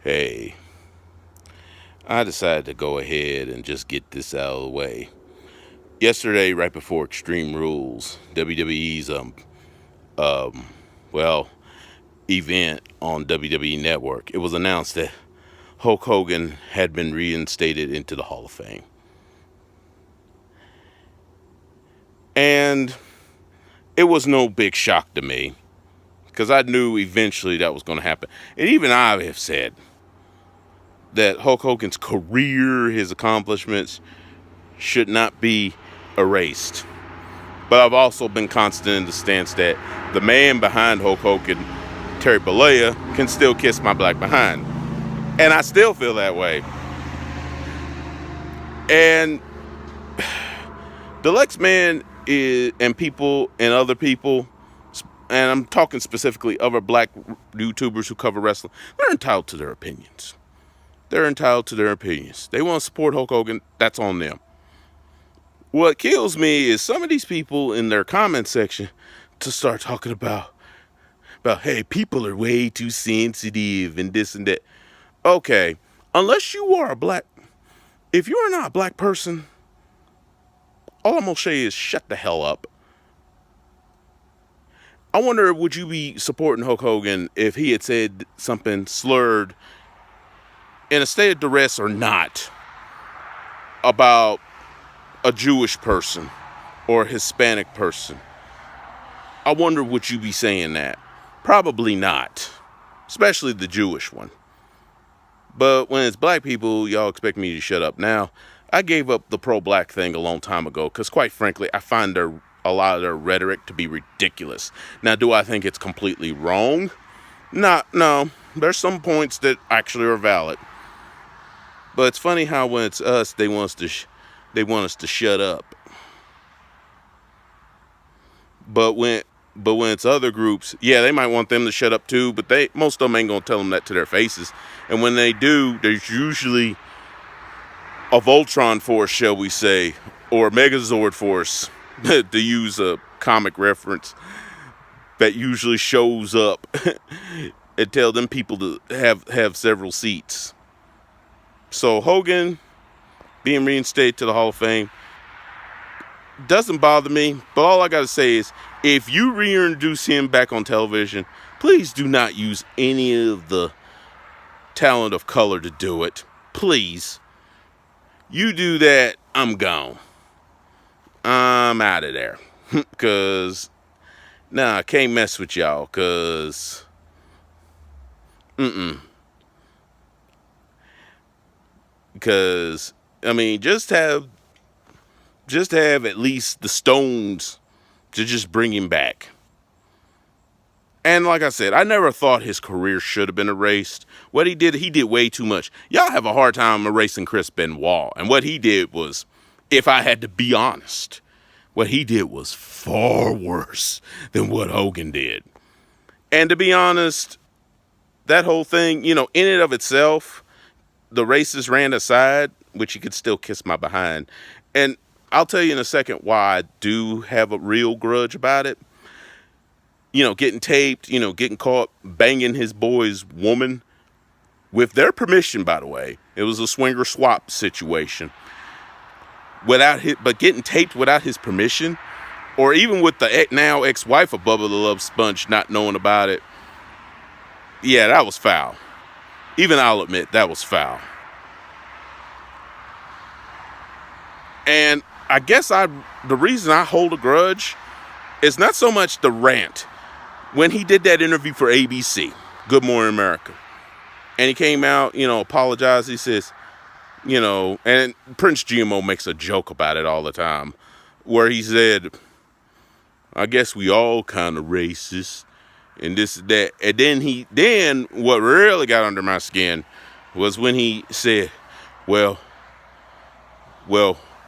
Hey, I decided to go ahead and just get this out of the way. Yesterday, right before Extreme Rules, WWE's um well event on WWE Network, it was announced that Hulk Hogan had been reinstated into the Hall of Fame. And it was no big shock to me because I knew eventually that was going to happen. And even I have said that Hulk Hogan's career, his accomplishments, should not be erased. But I've also been constant in the stance that the man behind Hulk Hogan, Terry Bollea, can still kiss my black behind. And I still feel that way. And the Lex Man is, and people and other people, and I'm talking specifically other black YouTubers who cover wrestling, they're entitled to their opinions. They're entitled to their opinions. They want to support Hulk Hogan, that's on them. What kills me is some of these people in their comment section to start talking about hey, people are way too sensitive and this and that. Okay, unless you are if you are not a black person, all I'm gonna say is shut the hell up. I wonder, would you be supporting Hulk Hogan if he had said something slurred in a state of duress or not about a Jewish person or a Hispanic person? I wonder, would you be saying that? Probably not, especially the Jewish one. But when it's black people, y'all expect me to shut up. Now, I gave up the pro-black thing a long time ago because, quite frankly, I find a lot of their rhetoric to be ridiculous. Now, do I think it's completely wrong? No. There's some points that actually are valid. But it's funny how when it's us, they want us to shut up. But when it's other groups, yeah, they might want them to shut up too, but most of them ain't gonna tell them that to their faces. And when they do, there's usually a Voltron force, shall we say, or a Megazord force, to use a comic reference, that usually shows up and tell them people to have several seats. So Hogan being reinstated to the Hall of Fame doesn't bother me, but all I gotta say is, if you reintroduce him back on television, please do not use any of the talent of color to do it. Please. You do that, I'm gone. I'm out of there. Cause I can't mess with y'all, cause Because I mean, just have at least the stones to just bring him back. And like I said, I never thought his career should have been erased. What he did way too much. Y'all have a hard time erasing Chris Benoit. And what he did was, if I had to be honest, what he did was far worse than what Hogan did. And to be honest, that whole thing, in and of itself, the racist rant aside, which he could still kiss my behind. And I'll tell you in a second why I do have a real grudge about it. Getting taped, getting caught banging his boy's woman with their permission, by the way. It was a swinger swap situation. But getting taped without his permission, or even with the now ex-wife of Bubba the Love Sponge not knowing about it. Yeah, that was foul. Even I'll admit that was foul. And I guess the reason I hold a grudge is not so much the rant. When he did that interview for ABC, Good Morning America, and he came out, apologized. He says, and Prince GMO makes a joke about it all the time, where he said, I guess we all kind of racist, and this and that. And then what really got under my skin was when he said, well,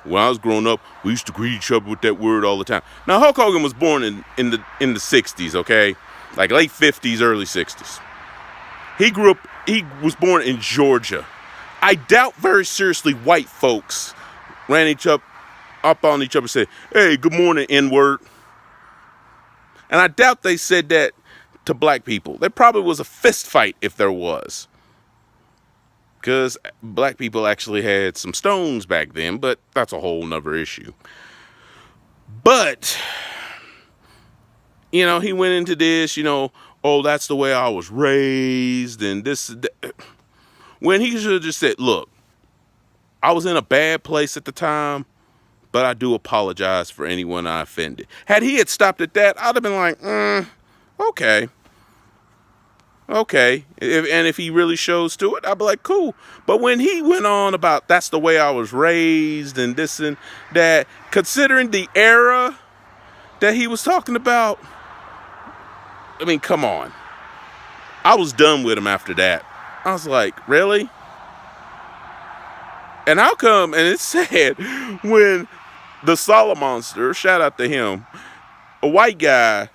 when I was growing up, we used to greet each other with that word all the time. Now, Hulk Hogan was born in the 60s, okay? Like late 50s, early 60s. He was born in Georgia. I doubt very seriously white folks ran up on each other and said, hey, good morning, N-word. And I doubt they said that to black people. There probably was a fist fight if there was. because black people actually had some stones back then, but that's a whole nother issue. But, you know, he went into this, you know, oh, that's the way I was raised, and this, when he should have just said, look, I was in a bad place at the time, but I do apologize for anyone I offended. Had he had stopped at that, I'd have been like, okay. And if he really shows to it, I'd be like, cool. But when he went on about that's the way I was raised and this and that, considering the era that he was talking about, I mean, come on. I was done with him after that. I was like, really? And how come, and it's sad, when the Solid Monster, shout out to him, a white guy,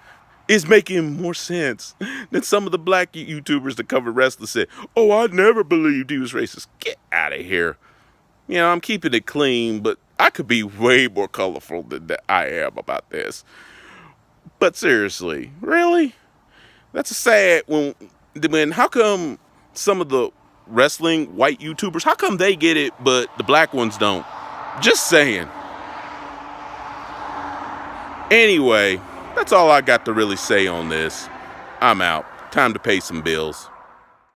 is making more sense than some of the black YouTubers that cover wrestling said, oh, I never believed he was racist. Get out of here. You know, I'm keeping it clean, but I could be way more colorful than I am about this. But seriously, really? That's a sad when how come some of the wrestling white YouTubers, how come they get it, but the black ones don't? Just saying. Anyway, that's all I got to really say on this. I'm out. Time to pay some bills.